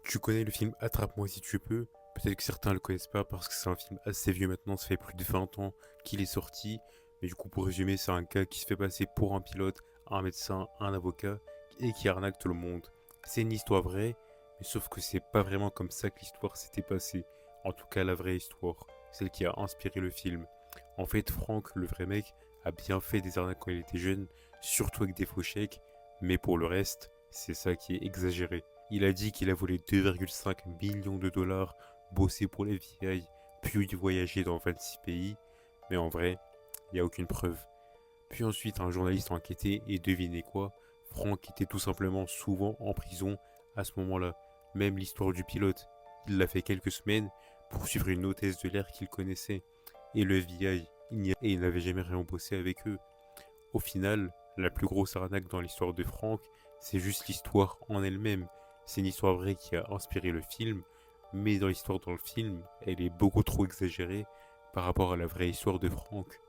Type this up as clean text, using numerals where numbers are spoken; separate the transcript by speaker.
Speaker 1: Tu connais le film Attrape-moi si tu peux? Peut-être que certains le connaissent pas parce que c'est un film assez vieux maintenant, ça fait plus de 20 ans qu'il est sorti. Mais du coup, pour résumer, c'est un gars qui se fait passer pour un pilote, un médecin, un avocat et qui arnaque tout le monde. C'est une histoire vraie, mais sauf que c'est pas vraiment comme ça que l'histoire s'était passée. En tout cas, la vraie histoire, celle qui a inspiré le film. En fait, Franck, le vrai mec, a bien fait des arnaques quand il était jeune, surtout avec des faux chèques, mais pour le reste, c'est ça qui est exagéré. Il a dit qu'il a volé 2,5 millions de dollars, bossé pour les FBI, puis voyagé dans 26 pays, mais en vrai, il n'y a aucune preuve. Puis ensuite, un journaliste a enquêté et devinez quoi? Franck était tout simplement souvent en prison à ce moment-là. Même l'histoire du pilote, il l'a fait quelques semaines pour suivre une hôtesse de l'air qu'il connaissait. Et le FBI, il n'avait jamais rien bossé avec eux. Au final, la plus grosse arnaque dans l'histoire de Franck, c'est juste l'histoire en elle-même. C'est une histoire vraie qui a inspiré le film, mais dans l'histoire dans le film, elle est beaucoup trop exagérée par rapport à la vraie histoire de Franck.